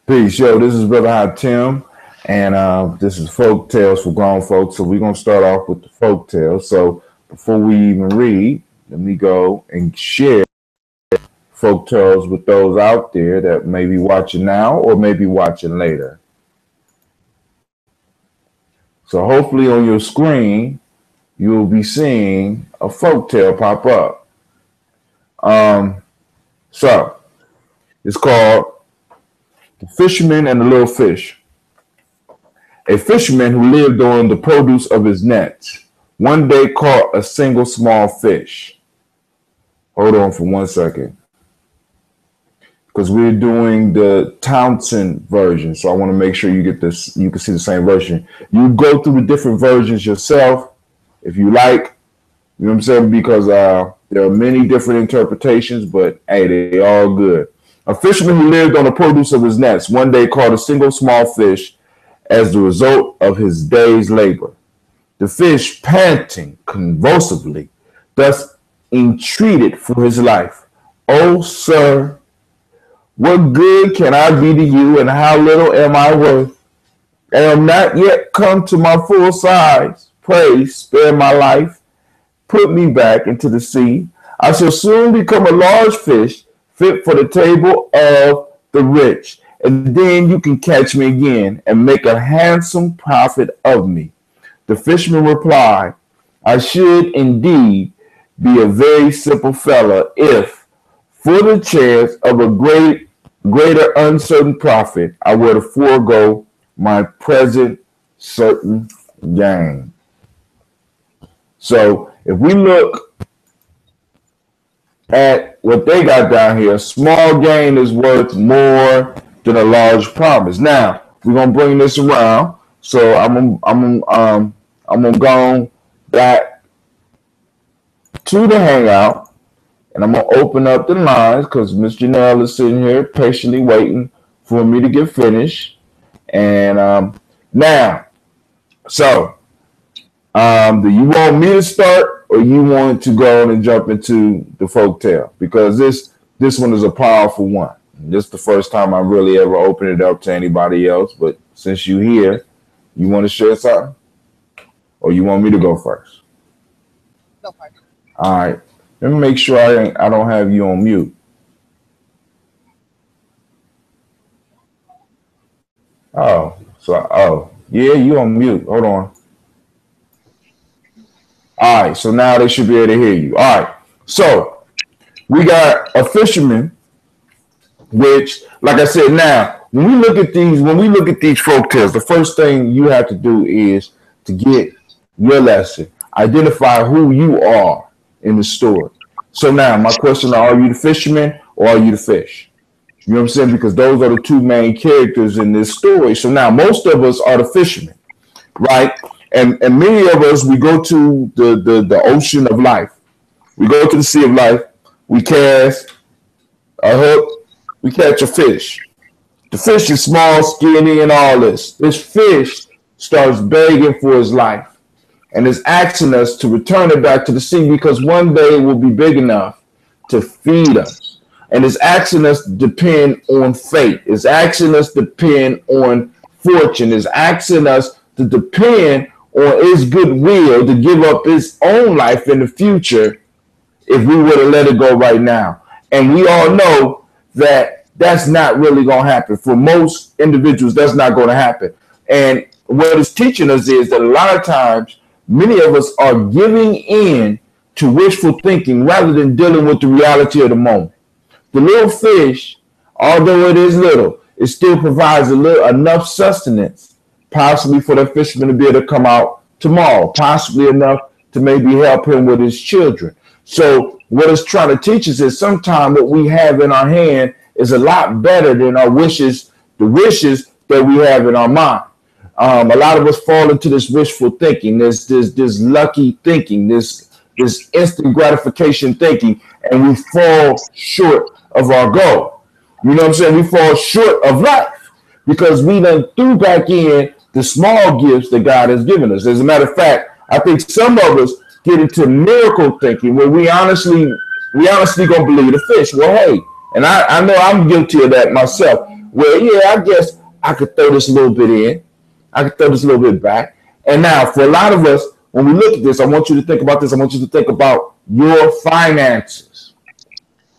Peace, yo. This is Brother Hot Tim, and this is Folk Tales for Grown Folks. So we're gonna start off with the folk tales. So before we even read, let me go and share folk tales with those out there that may be watching now or may be watching later. So hopefully on your screen you'll be seeing a folk tale pop up. So it's called The Fisherman and the Little Fish. A fisherman who lived on the produce of his nets one day caught a single small fish. Hold on for 1 second, because we're doing the Townsend version. So I want to make sure you get this, you can see the same version. You go through the different versions yourself if you like, you know what I'm saying? Because there are many different interpretations, but hey, they all good. A fisherman who lived on the produce of his nets one day caught a single small fish as the result of his day's labor. The fish, panting convulsively, thus entreated for his life. "Oh, sir, what good can I be to you, and how little am I worth? I am not yet come to my full size. Pray spare my life. Put me back into the sea. I shall soon become a large fish, fit for the table of the rich, and then you can catch me again and make a handsome profit of me." The fisherman replied, "I should indeed be a very simple fellow if, for the chance of a greater uncertain profit, I were to forego my present certain gain." So if we look at what they got down here, small gain is worth more than a large promise. Now we're gonna bring this around. So I'm gonna go back to the Hangout, and I'm gonna open up the lines because Miss Janelle is sitting here patiently waiting for me to get finished. And now, so do you want me to start, or you want to go on and jump into the folktale? Because this one is a powerful one. This is the first time I really ever opened it up to anybody else. But since you're here, you want to share something, or you want me to go first? Go first. All right. Let me make sure I don't have you on mute. Oh, yeah, you on mute. Hold on. All right, so now they should be able to hear you. All right, so we got a fisherman, which, like I said, now when we look at these folk tales, the first thing you have to do is to get your lesson, identify who you are in the story. So now my question: are you the fisherman or are you the fish? You know what I'm saying? Because those are the two main characters in this story. So now most of us are the fishermen, right? And many of us, we go to the ocean of life. We go to the sea of life. We cast a hook. We catch a fish. The fish is small, skinny, and all this. This fish starts begging for his life and is asking us to return it back to the sea because one day it will be big enough to feed us. And it's asking us to depend on fate. It's asking us to depend on fortune. It's asking us to depend on his goodwill to give up his own life in the future if we were to let it go right now. And we all know that that's not really going to happen. For most individuals, that's not going to happen. And what it's teaching us is that a lot of times, many of us are giving in to wishful thinking rather than dealing with the reality of the moment. The little fish, although it is little, it still provides enough sustenance, possibly for the fisherman to be able to come out tomorrow, possibly enough to maybe help him with his children. So what it's trying to teach us is sometimes what we have in our hand is a lot better than our wishes, the wishes that we have in our mind. A lot of us fall into this wishful thinking, this lucky thinking, this instant gratification thinking, and we fall short of our goal. You know what I'm saying? We fall short of life because we done threw back in the small gifts that God has given us. As a matter of fact, I think some of us get into miracle thinking where we honestly gonna believe the fish. Well, hey, and I know I'm guilty of that myself. where, yeah, I guess I could throw this a little bit in. I could throw this a little bit back. And now, for a lot of us, when we look at this, I want you to think about this. I want you to think about your finances.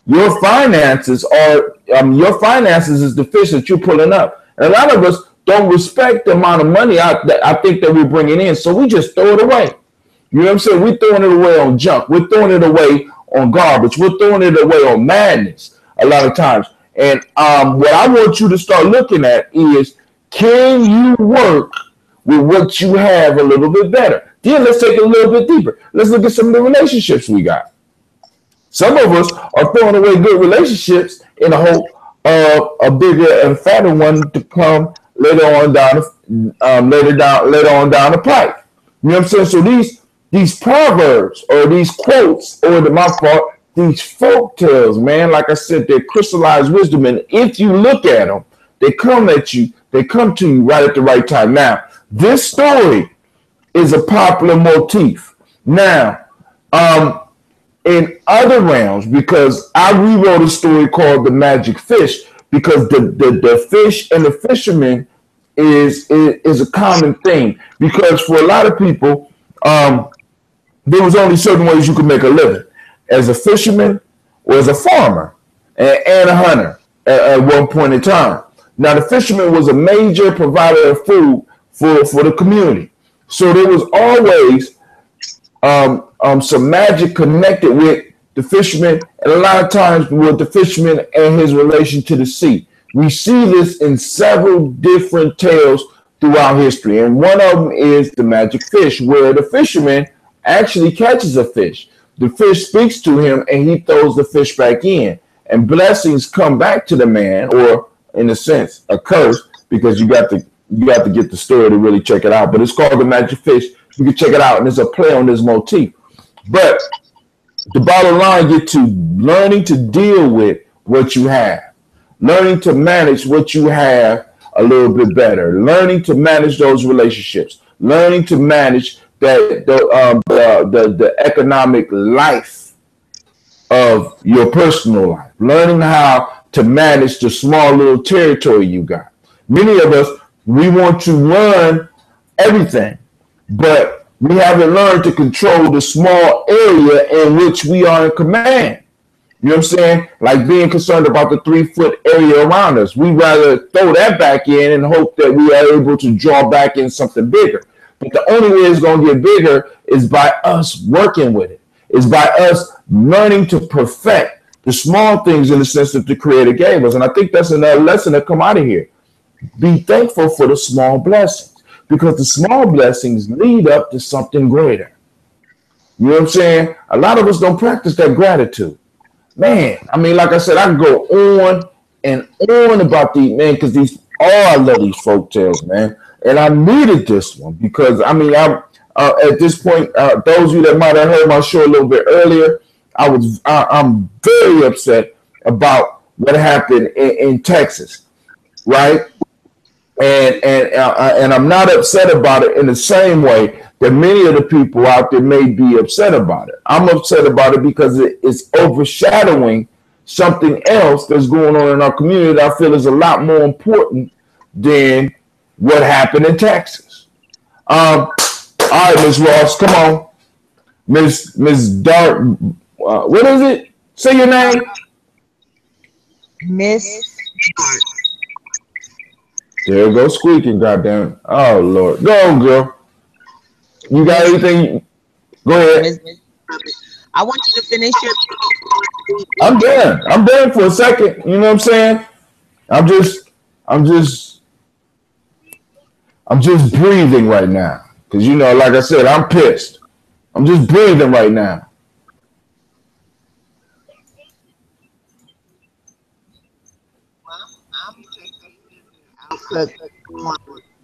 Your finances is the fish that you're pulling up. And a lot of us don't respect the amount of money I think that we're bringing in, so we just throw it away. You know what I'm saying? We're throwing it away on junk. We're throwing it away on garbage. We're throwing it away on madness a lot of times. And what I want you to start looking at is, can you work with what you have a little bit better? Then let's take it a little bit deeper. Let's look at some of the relationships we got. Some of us are throwing away good relationships in the hope of a bigger and fatter one to come later on down the pipe. You know what I'm saying? So these proverbs or these quotes, or these folk tales, man, like I said, they're crystallized wisdom. And if you look at them, they come at you. They come to you right at the right time. Now, this story is a popular motif. Now, in other realms, because I rewrote a story called The Magic Fish, because the fish and the fisherman is a common thing. Because for a lot of people, there was only certain ways you could make a living, as a fisherman or as a farmer and a hunter at one point in time. Now, the fisherman was a major provider of food for the community. So there was always some magic connected with the fisherman, and a lot of times with the fisherman and his relation to the sea. We see this in several different tales throughout history, and one of them is the magic fish, where the fisherman actually catches a fish. The fish speaks to him, and he throws the fish back in, and blessings come back to the man, or in a sense, a curse, because you got to get the story to really check it out. But it's called The Magic Fish. You can check it out, and there's a play on this motif. But the bottom line, get to learning to deal with what you have, learning to manage what you have a little bit better, learning to manage those relationships, learning to manage the economic life of your personal life, learning how to manage the small little territory you got. Many of us, we want to run everything, but we haven't learned to control the small area in which we are in command. You know what I'm saying? Like being concerned about the 3-foot area around us. We rather throw that back in and hope that we are able to draw back in something bigger. But the only way it's going to get bigger is by us working with it. It's by us learning to perfect the small things in the sense that the Creator gave us. And I think that's another lesson that come out of here. Be thankful for the small blessings, because the small blessings lead up to something greater. You know what I'm saying? A lot of us don't practice that gratitude. Man, I mean, like I said, I can go on and on about these, man, because I love these folk tales, man. And I needed this one because, I mean, I'm at this point, those of you that might have heard my show a little bit earlier, I'm very upset about what happened in Texas, right? And I'm not upset about it in the same way that many of the people out there may be upset about it. I'm upset about it because it's overshadowing something else that's going on in our community that I feel is a lot more important than what happened in Texas. All right, Ms. Ross, come on. Ms. Dark, what is it? Say your name. Miss Dark. There you go, squeaking, goddamn. Oh, Lord. Go, girl. You got anything? Go ahead. I want you to finish your... I'm done. I'm done for a second. You know what I'm saying? I'm just breathing right now. Because, you know, like I said, I'm pissed. I'm just breathing right now.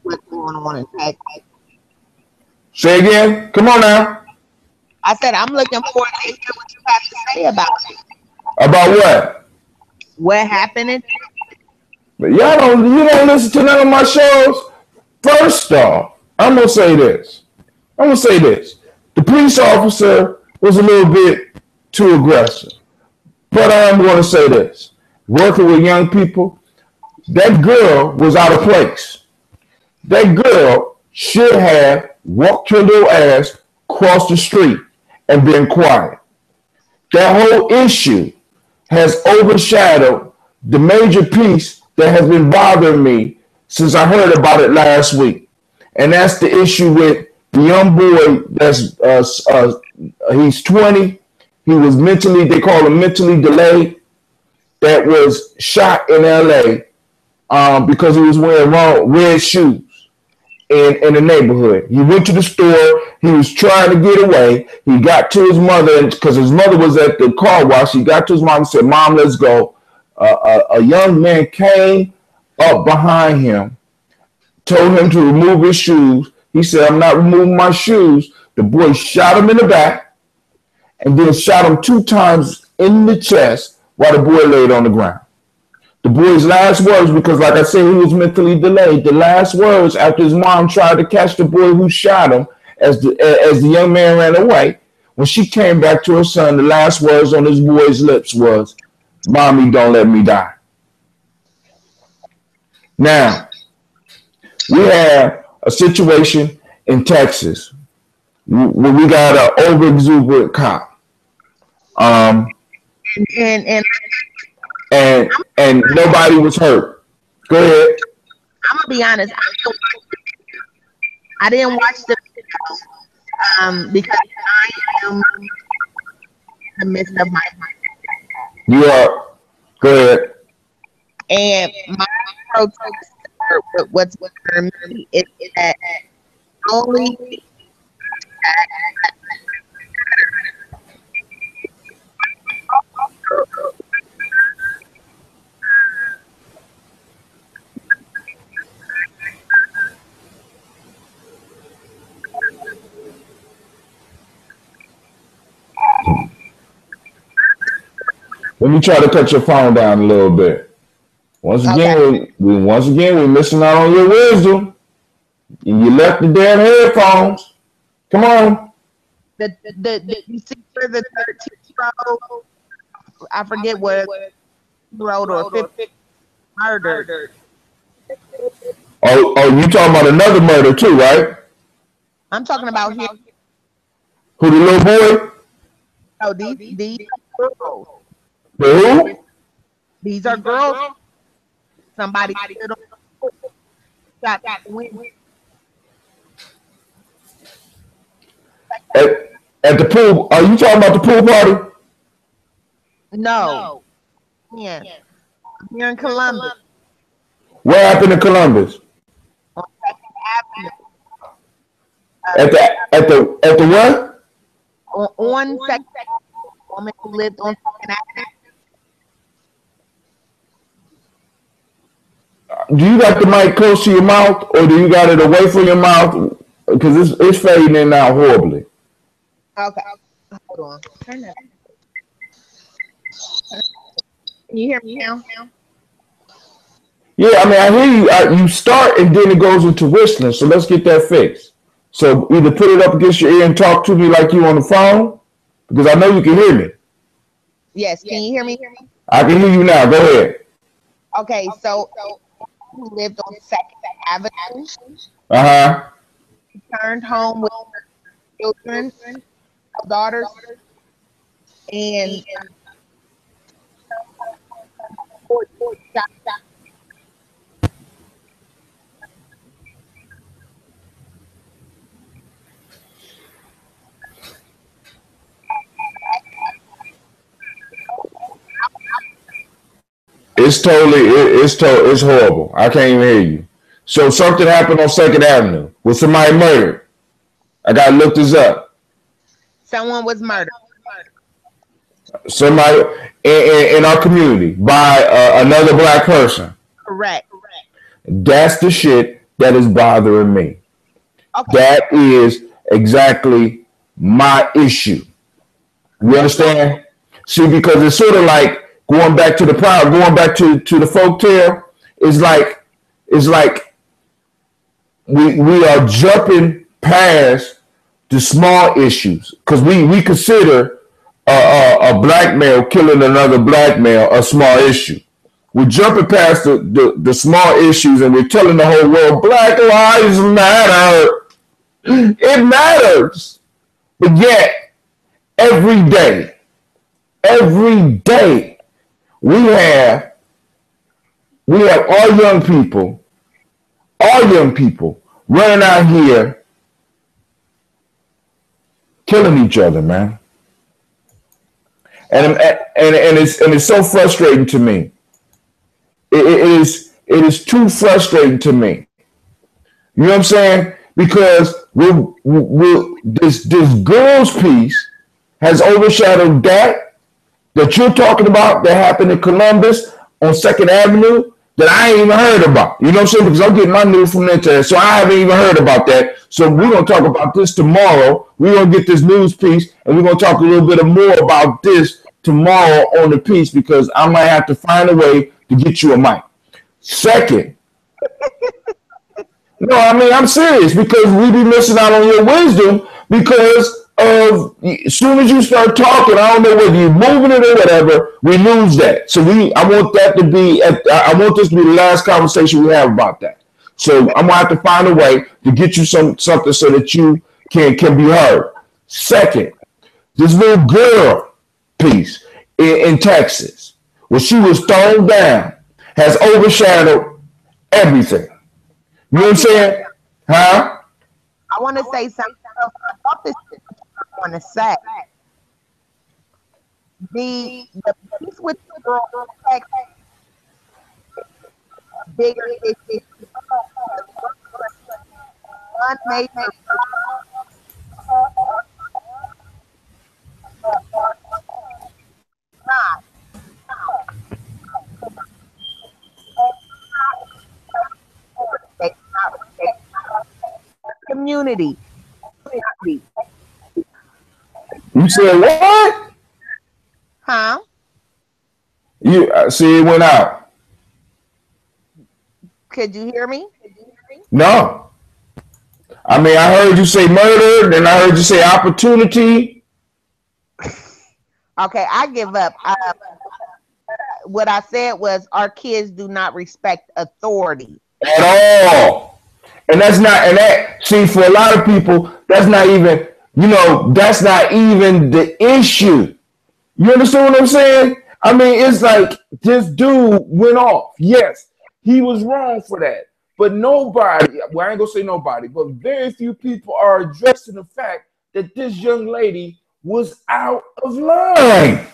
What's going on in Texas? Say again. Come on now. I said I'm looking forward to hear what you have to say about it. About what? What happened in Texas? But you don't listen to none of my shows. First off, I'm gonna say this. The police officer was a little bit too aggressive. But I'm gonna say this. Working with young people, That girl was out of place. That girl should have walked her little ass across the street and been quiet. That whole issue has overshadowed the major piece that has been bothering me since I heard about it last week. And that's the issue with the young boy that's he's 20. He was mentally, they call him mentally delayed, that was shot in LA because he was wearing red shoes in the neighborhood. He went to the store. He was trying to get away. He got to his mother because his mother was at the car wash. He got to his mom and said, "Mom, let's go." A young man came up behind him, told him to remove his shoes. He said, "I'm not removing my shoes." The boy shot him in the back and then shot him 2 times in the chest while the boy laid on the ground. The boy's last words, because like I said, he was mentally delayed. The last words after his mom tried to catch the boy who shot him as the young man ran away, when she came back to her son, the last words on this boy's lips was, "Mommy, don't let me die." Now, we have a situation in Texas where we got an over-exuberant cop. And and nobody was hurt. Go ahead. I'm gonna be honest. I didn't watch the video because I am in the midst of my life. You are. Go ahead. And my protest with what's with me is that only Let me try to cut your phone down a little bit. Once again, okay. we're missing out on your wisdom. You left the damn headphones. Come on. You see where the 13-year-old, I forget what road or 50 murdered. Oh, you talking about another murder too, right? I'm talking about here. Who, the little boy? Oh, these girls. The who? These are girls. Somebody got the win. At the pool. Are you talking about the pool party? No. Yeah. Here in Columbus. What happened in Columbus? On 2nd Avenue. At the what? On 2nd, woman who lived on 2nd Avenue. Do you got the mic close to your mouth, or do you got it away from your mouth? Because it's fading in now horribly. Okay. Hold on. Turn that. Can you hear me now? Yeah, I mean, I hear you. You start and then it goes into whistling. So let's get that fixed. So either put it up against your ear and talk to me like you on the phone, because I know you can hear me. Yes. Can you hear me? I can hear you now. Go ahead. Okay. So who lived on 2nd Avenue? Returned home with her children, daughters, and it's horrible. I can't even hear you. So something happened on 2nd Avenue. Was somebody murdered? I gotta look this up. Someone was murdered. Somebody in our community by another black person. Correct. That's the shit that is bothering me. Okay. That is exactly my issue. You understand? See, because it's sort of like going back to the folktale. It's like we are jumping past the small issues because we consider a black male killing another black male a small issue. we're jumping past the small issues and we're telling the whole world Black Lives Matter. It matters. But yet, every day, we have our young people running out here killing each other, man. And it's so frustrating to me. It is too frustrating to me. You know what I'm saying? Because this girls piece has overshadowed that you're talking about that happened in Columbus on 2nd Avenue that I ain't even heard about. You know what I'm saying? Because I'm getting my news from the internet, so I haven't even heard about that. So we're going to talk about this tomorrow. We're going to get this news piece, and we're going to talk a little bit more about this tomorrow on the piece because I might have to find a way to get you a mic. Second, no, I mean, I'm serious because we be missing out on your wisdom because of as soon as you start talking, I don't know whether you're moving it or whatever, we lose that. So I want this to be the last conversation we have about that. So I'm gonna have to find a way to get you something so that you can be heard. Second, this little girl piece in Texas where she was thrown down has overshadowed everything. You know what I'm saying? Huh? I want to say something about this. I want to say the piece with the girl bigger issue. One may not. Community. You said what? Huh? You see it went out. Could you hear me? No. I mean, I heard you say murder, then I heard you say opportunity. Okay, I give up. What I said was our kids do not respect authority at all. And see, for a lot of people, that's not even the issue. You understand what I'm saying? I mean, it's like this dude went off. Yes, he was wrong for that. But nobody, well, I ain't gonna say nobody, but very few people are addressing the fact that this young lady was out of line.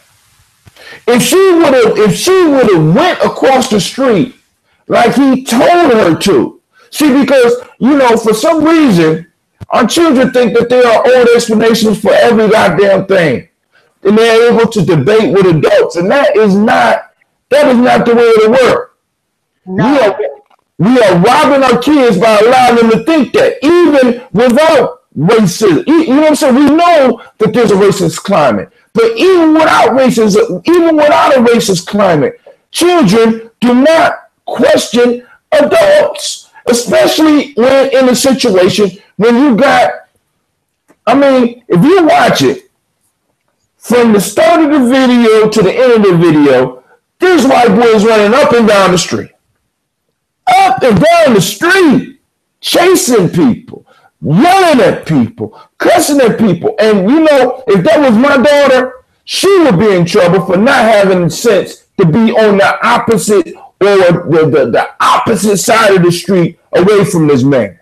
If she would have went across the street like he told her to, see, because for some reason our children think that there are old explanations for every goddamn thing, and they're able to debate with adults, and that is not the way it'll work. No. We are robbing our kids by allowing them to think that, even without racism. You know what I'm saying? We know that there's a racist climate, but even without racism, even without a racist climate, children do not question adults, especially when in a situation when you got, if you watch it, from the start of the video to the end of the video, there's white boys running up and down the street. Up and down the street, chasing people, yelling at people, cussing at people. And if that was my daughter, she would be in trouble for not having the sense to be on the opposite or the opposite side of the street away from this man.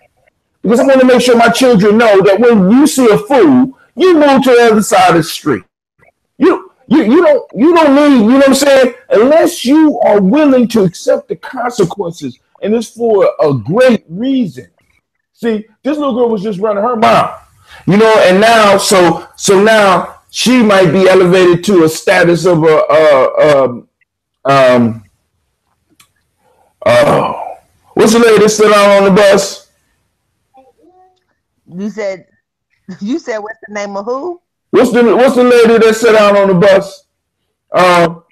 Because I want to make sure my children know that when you see a fool, you move to the other side of the street. You don't need, you know what I'm saying? Unless you are willing to accept the consequences, and it's for a great reason. See, this little girl was just running her mouth, and now, so now she might be elevated to a status of what's the lady that stood out on the bus? You said what's the name of who? What's the lady that sat down on the bus?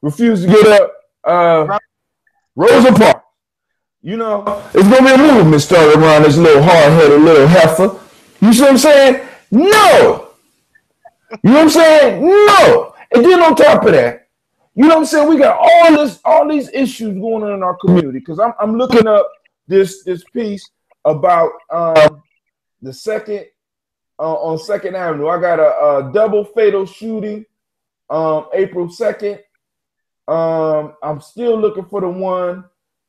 Refused to get up. Rosa Parks. It's gonna be a movement started around this little hard-headed little heifer. You see what I'm saying? No. You know what I'm saying? No. And then on top of that, You know what I'm saying? We got all these issues going on in our community. Because I'm looking up this piece about the second on Second Avenue. I got a double fatal shooting April 2nd. I'm still looking for the one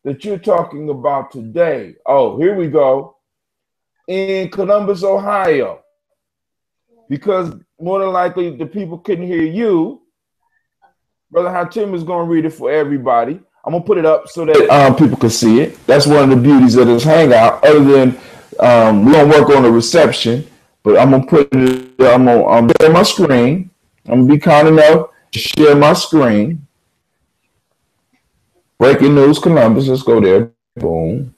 that you're talking about today. Oh, here we go. In Columbus, Ohio. Because more than likely the people couldn't hear you. Brother Hatim is going to read it for everybody. I'm going to put it up so that people can see it. That's one of the beauties of this Hangout. Other than we don't work on the reception, but I'm going to put it, I'm going to share my screen. I'm going to be kind enough to share my screen. Breaking news, Columbus. Let's go there. Boom.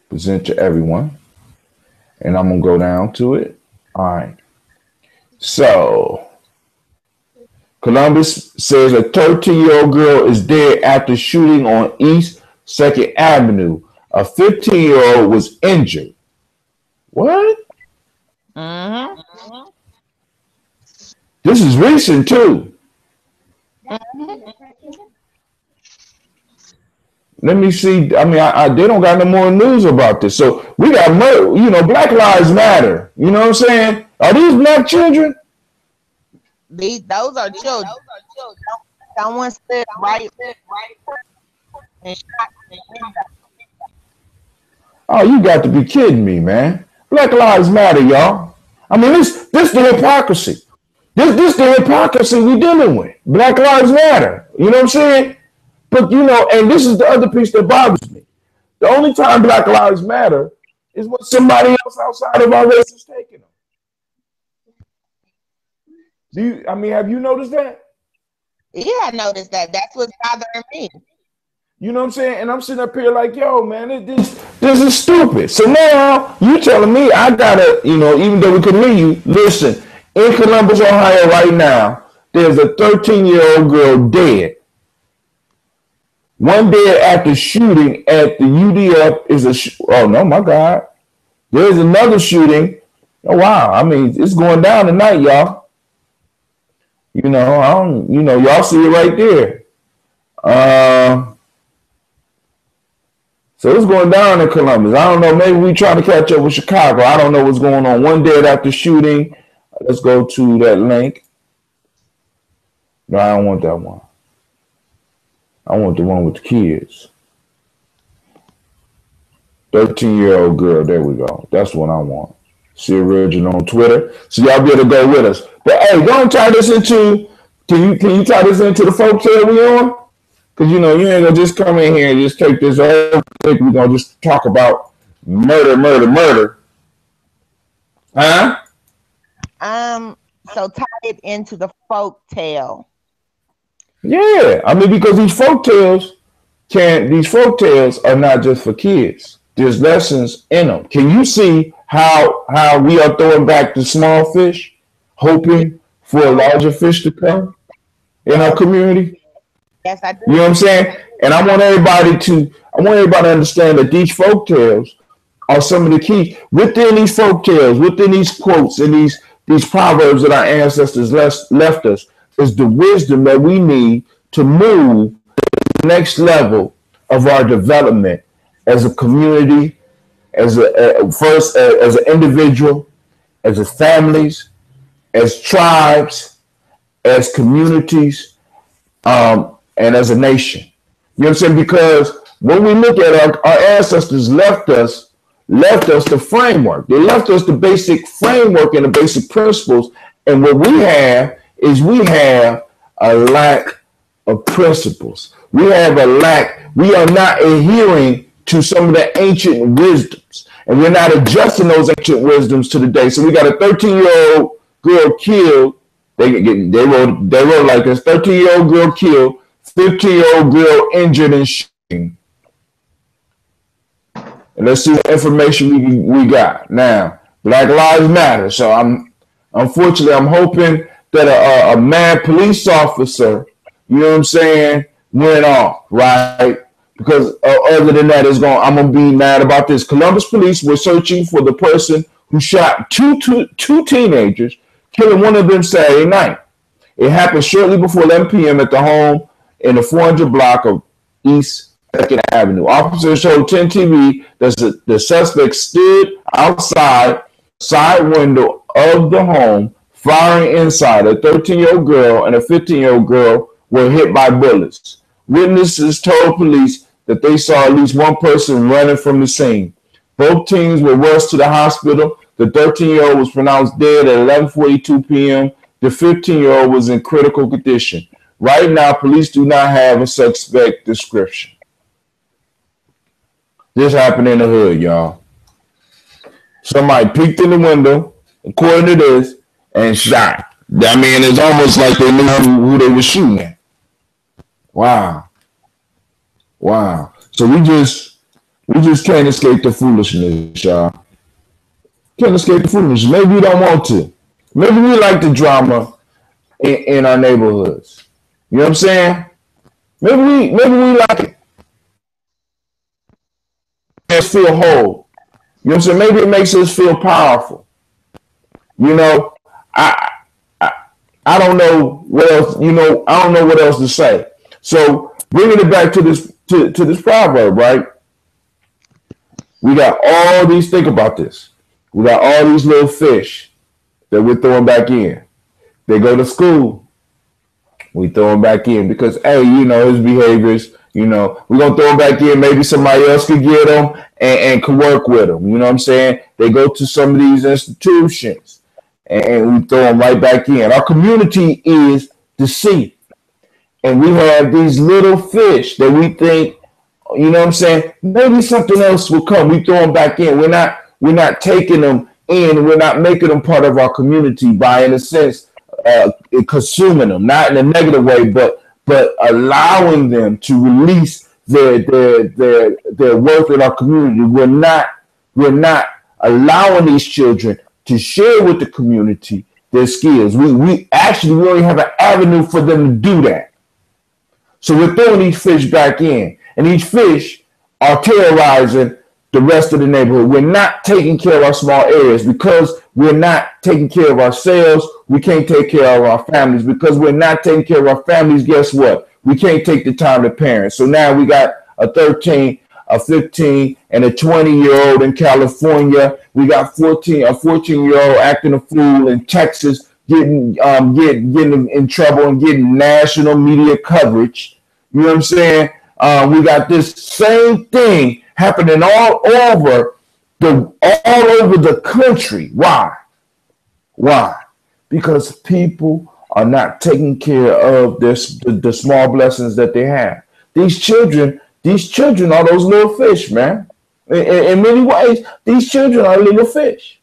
Present to everyone. And I'm going to go down to it. All right. So, Columbus says a 13-year-old girl is dead after shooting on East 2nd Avenue. A 15-year-old was injured. What? Mm-hmm. This is recent, too. Let me see. I mean, they don't got no more news about this. So we got murder. You know, Black Lives Matter. You know what I'm saying? Are these black children? Those are children. Someone stood right and shot. Oh, you got to be kidding me, man. Black Lives Matter, y'all. I mean, this the hypocrisy. This the hypocrisy we dealing with. Black Lives Matter. You know what I'm saying? But, you know, and this is the other piece that bothers me. The only time Black Lives Matter is when somebody else outside of our race is taking them. Have you noticed that? Yeah, I noticed that. That's what's bothering me. You know what I'm saying? And I'm sitting up here like, yo, man, this is stupid. So now you telling me I gotta, you know, even though we can hear you, listen, in Columbus, Ohio right now, there's a 13-year-old girl dead. One day after shooting at the UDF is oh no, my God. There's another shooting. Oh wow. I mean, it's going down tonight, y'all. You know, y'all see it right there. So it's going down in Columbus. I don't know, maybe we trying to catch up with Chicago. I don't know what's going on. One day after shooting. Let's go to that link. No, I don't want that one. I want the one with the kids. 13-year-old girl. There we go. That's what I want. See original on Twitter. So y'all be able to go with us. But hey, don't tie this into. Can you tie this into the folktale we on? Because you know you ain't gonna just come in here and just take this. I think we're gonna just talk about murder. Huh? So tie it into the folktale. Yeah, I mean, because these folktales are not just for kids. There's lessons in them. Can you see how we are throwing back the small fish, hoping for a larger fish to come in our community? Yes, I do. You know what I'm saying? And I want everybody to understand that these folktales are some of the key within these folktales, within these quotes and these proverbs that our ancestors left us. Is the wisdom that we need to move to the next level of our development as a community, as an individual, as a families, as tribes, as communities, and as a nation. You know what I'm saying? Because when we look at our ancestors left us the framework. They left us the basic framework and the basic principles. And what we have is we have a lack of principles. We have a lack. We are not adhering to some of the ancient wisdoms, and we're not adjusting those ancient wisdoms to the day. So we got a 13-year-old girl killed. They wrote like this: 13-year-old girl killed, 15-year-old girl injured and shooting. And let's see what information we got now. Black Lives Matter. So I'm hoping that a mad police officer, you know what I'm saying, went off, right? Because other than that, I'm gonna be mad about this. Columbus police were searching for the person who shot two teenagers, killing one of them Saturday night. It happened shortly before 11 p.m. at the home in the 400 block of East 2nd Avenue. Officers showed 10 TV that the suspect stood outside side window of the home firing inside. A 13-year-old girl and a 15-year-old girl were hit by bullets. Witnesses told police that they saw at least one person running from the scene. Both teens were rushed to the hospital. The 13-year-old was pronounced dead at 11:42 p.m. The 15-year-old was in critical condition. Right now, police do not have a suspect description. This happened in the hood, y'all. Somebody peeked in the window, according to this, and shot. I mean, it's almost like they knew who they were shooting at. Wow. So we just can't escape the foolishness, y'all. Can't escape the foolishness. Maybe we don't want to. Maybe we like the drama in our neighborhoods. You know what I'm saying? Maybe we like it. Us feel whole. You know what I'm saying? Maybe it makes us feel powerful. You know, I don't know what else. You know, I don't know what else to say. So bringing it back to this proverb, right? We got all these. Think about this. We got all these little fish that we're throwing back in. They go to school. We throw them back in because, hey, you know, his behaviors, you know, we're going to throw them back in. Maybe somebody else could get them and can work with them. You know what I'm saying? They go to some of these institutions and we throw them right back in. Our community is deceived. And we have these little fish that we think, you know what I'm saying? Maybe something else will come. We throw them back in. We're not taking them in. We're not making them part of our community by, in a sense, consuming them, not in a negative way, but allowing them to release their worth in our community. We're not allowing these children to share with the community their skills. We only have an avenue for them to do that. So we're throwing these fish back in, and these fish are terrorizing the rest of the neighborhood. We're not taking care of our small areas because we're not taking care of ourselves. We can't take care of our families because we're not taking care of our families. Guess what? We can't take the time to parent. So now we got a 13, a 15, and a 20-year-old in California. We got a 14-year-old acting a fool in Texas, getting in trouble and getting national media coverage. You know what I'm saying? We got this same thing happening all over the country. Why? Because people are not taking care of the small blessings that they have. These children are those little fish, man. In many ways, these children are little fish.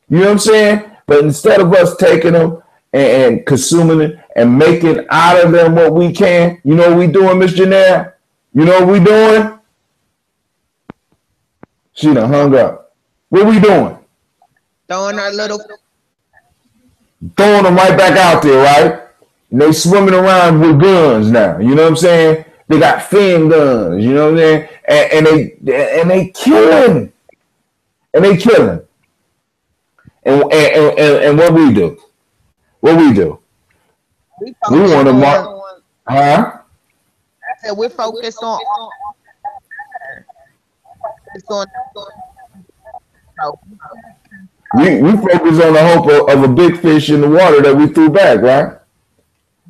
You know what I'm saying? But instead of us taking them and consuming it and making out of them what we can, you know what we doing, Miss Janelle? You know what we doing? She done hung up. What we doing? Throwing them right back out there, right? And they swimming around with guns now. You know what I'm saying? They got fin guns. You know what I'm saying? And they killing. And what we do? We want to mark. Huh? I said we're focused on. We focus on the hope of a big fish in the water that we threw back, right?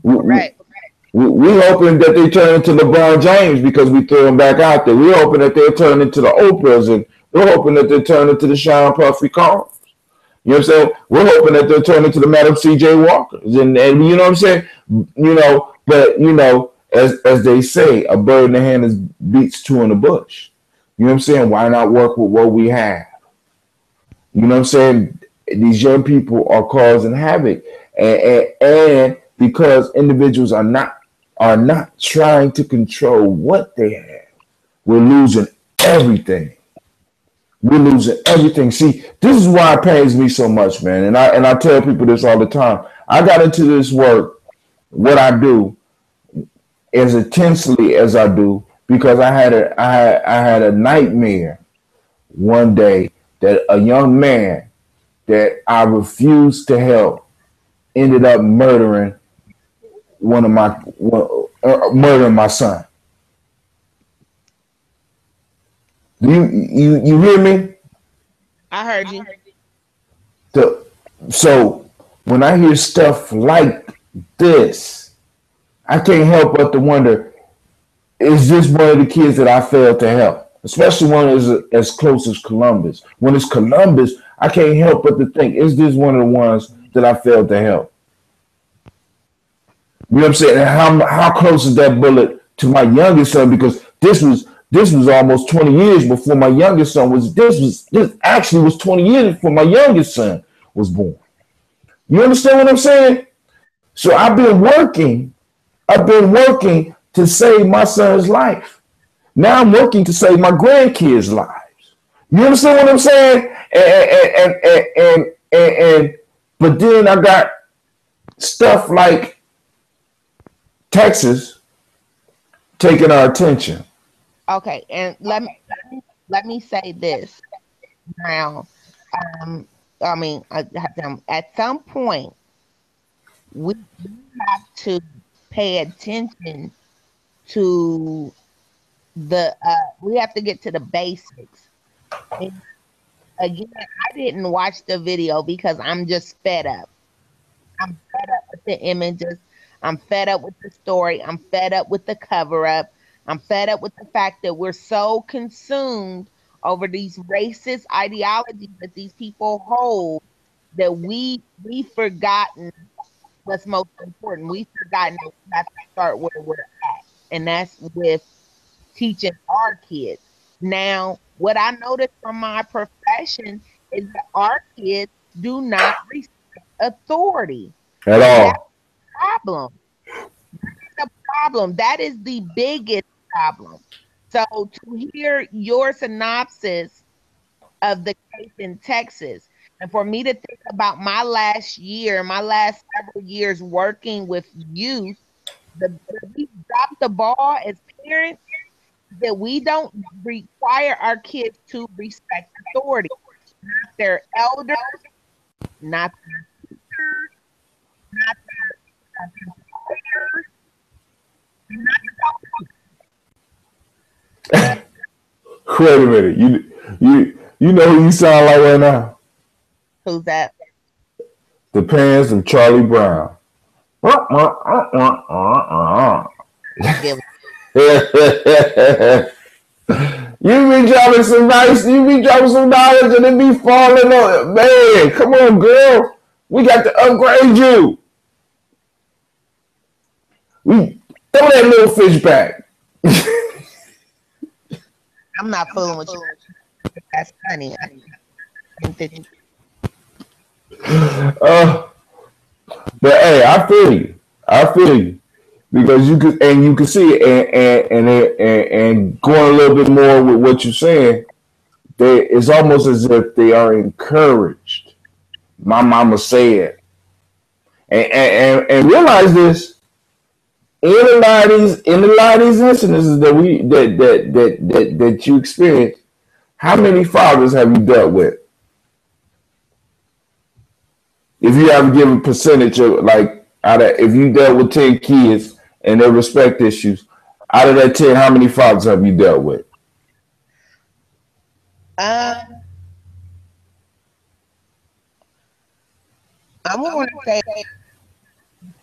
Right. We hoping that they turn into LeBron James because we threw them back out there. We're hoping that they'll turn into the Oprahs, and we're hoping that they turn into the Sean Puffy Combs. You know what I'm saying? We're hoping that they'll turn into the Madam C.J. Walkers, and you know what I'm saying? You know, but you know, as they say, a bird in the hand is beats two in the bush. You know what I'm saying? Why not work with what we have? You know what I'm saying? These young people are causing havoc, and because individuals are not trying to control what they have, we're losing everything. See, this is why it pains me so much, man. And I tell people this all the time. I got into this work, what I do, as intensely as I do, because I had a nightmare one day that a young man that I refused to help ended up murdering murdering my son. You hear me? I heard you. So when I hear stuff like this, I can't help but to wonder: is this one of the kids that I failed to help? Especially one as close as Columbus. When it's Columbus, I can't help but to think: is this one of the ones that I failed to help? You know what I'm saying? And how close is that bullet to my youngest son? Because this was almost 20 years before my youngest son was. This actually was 20 years before my youngest son was born. You understand what I'm saying? So I've been working to save my son's life. Now I'm working to save my grandkids' lives. You understand what I'm saying? And but then I got stuff like Texas taking our attention. Okay, and let me say this now. I mean, at some point, we have to pay attention to we have to get to the basics. And again, I didn't watch the video because I'm just fed up. I'm fed up with the images. I'm fed up with the story. I'm fed up with the cover up. I'm fed up with the fact that we're so consumed over these racist ideologies that these people hold that we've forgotten what's most important. We've forgotten that we have to start where we're at, and that's with teaching our kids. Now, what I noticed from my profession is that our kids do not respect authority. At That's all. the problem. That's the problem. That is the biggest problem. So to hear your synopsis of the case in Texas, and for me to think about my last several years working with youth, we dropped the ball as parents that we don't require our kids to respect authority, not their elders, not their teachers, not their employers, not the Wait a minute. You know who you sound like right now? who's that? The Pants of Charlie Brown. You be dropping some knowledge and it be falling on. Man, come on, girl. We got to upgrade you. We throw that little fish back. I'm not fooling with you. That's funny. But hey, I feel you. Because you can see it, and going a little bit more with what you're saying, it's almost as if they are encouraged. My mama said, and realize this: in a lot of these instances that you experience, how many fathers have you dealt with? If you have to give a percentage of if you dealt with 10 kids and their respect issues, out of that 10, how many fathers have you dealt with? I'm going to say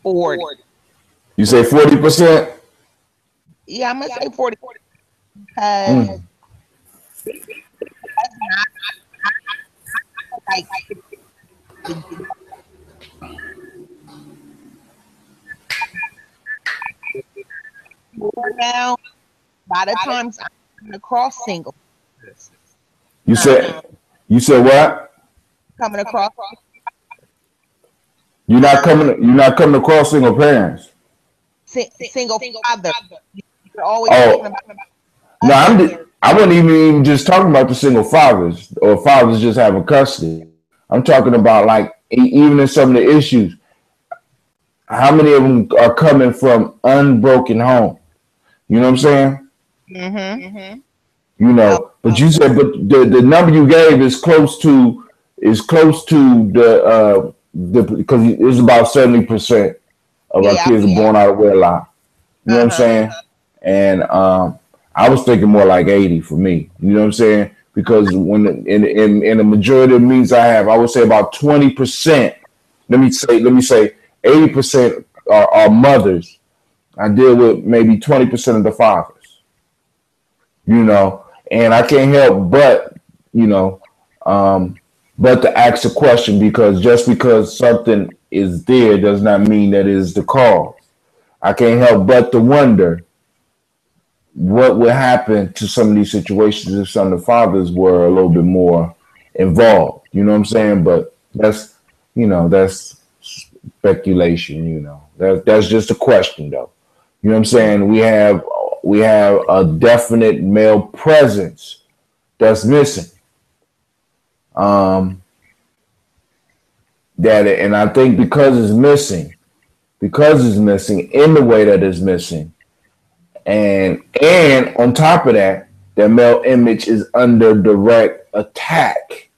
40. You say 40%? Yeah, I'm going to say 40. Because like now, a lot of times I'm coming across single. You said what? Coming across. You're not coming across single parents. Single father. You're always talking about. No, I wasn't even just talking about the single fathers or fathers just having custody. I'm talking about even in some of the issues, how many of them are coming from unbroken home? You know what I'm saying? Mm-hmm. You know, but you said, but the number you gave is close to the because it's about 70% of our kids are born out of wedlock. You know what I'm saying? And I was thinking more like 80 for me. You know what I'm saying? Because when in the majority of meetings I have, I would say about 20%. Let me say 80% are mothers. I deal with maybe 20% of the fathers. You know, and I can't help but but to ask a question, because just because something is there does not mean that it is the cause. I can't help but to wonder what would happen to some of these situations if some of the fathers were a little bit more involved. You know what I'm saying? But that's speculation. That's just a question, though. You know what I'm saying? We have a definite male presence that's missing. And I think because it's missing in the way that it's missing, and on top of that, the male image is under direct attack.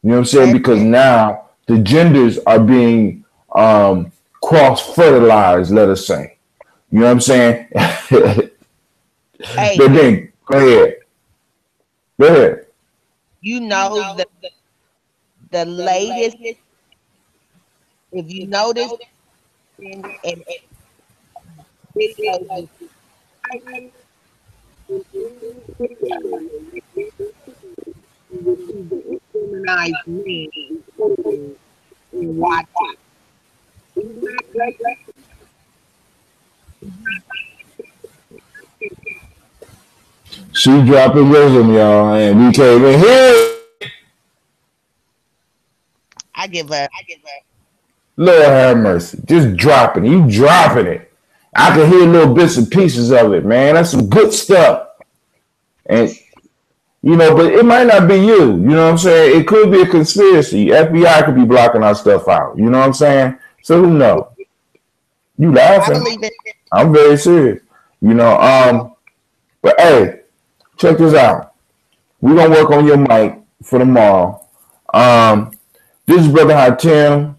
You know what I'm saying? Because now the genders are being cross-fertilized, let us say. You know what I'm saying? Hey, go ahead. You know the latest, if you notice, and videos, humanized men and watch it. She dropping wisdom, y'all, and we came in here. I give up. Lord have mercy. Just dropping it. You dropping it. I can hear little bits and pieces of it, man. That's some good stuff. And but it might not be you. You know what I'm saying? It could be a conspiracy. FBI could be blocking our stuff out. You know what I'm saying? So who knows? You laughing? I believe it. I'm very serious. But hey, check this out. We're gonna work on your mic for tomorrow. This is Brother Hatem.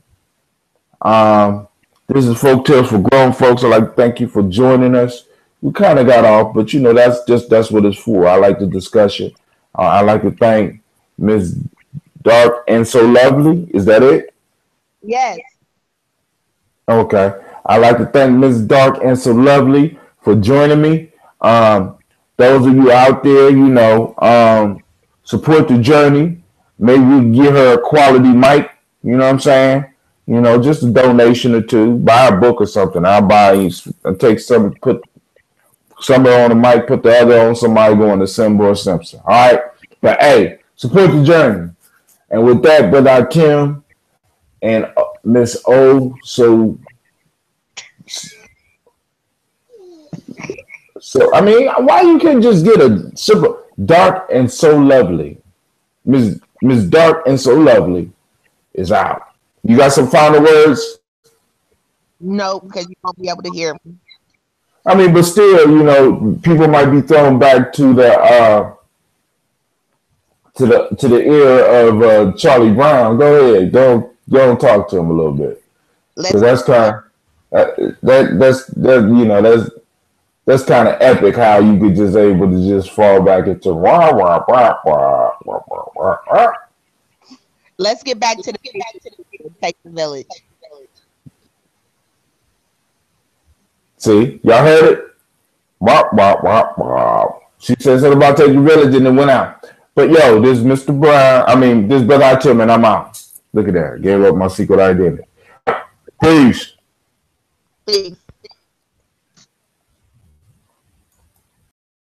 This is Folktales for Grown Folks. I'd like to thank you for joining us. We kind of got off, but that's what it's for. I like the discussion. I'd like to thank Ms. Dark and So Lovely. Is that it? Yes. Okay. I'd like to thank Ms. Dark and So Lovely for joining me. Those of you out there, support the journey. Maybe we can get her a quality mic. You know what I'm saying? Just a donation or two. Buy a book or something. I'll buy. I'll take some, put some on the mic, put the other on somebody going to Simba or Simpson. All right? But hey, support the journey. And with that, Brother Tim and Miss O, so I mean, why you can't just get a simple Dark and So Lovely? Miss Dark and So Lovely is out. You got some final words? No, because you won't be able to hear me. I mean, but still, people might be thrown back to the era of Charlie Brown. Go ahead, go and talk to him a little bit, because that's kind of that's kind of epic how you could just able to just fall back into wah wah wah wah wah wah wah wah. Let's get back to the take the village. See, y'all heard it? Wah, wah, wah, wah. She said something about taking the village and then went out. But yo, this is Mr. Brown. This Brother Hatem, and I'm out. Look at that. Gave up my secret identity. Peace. Peace.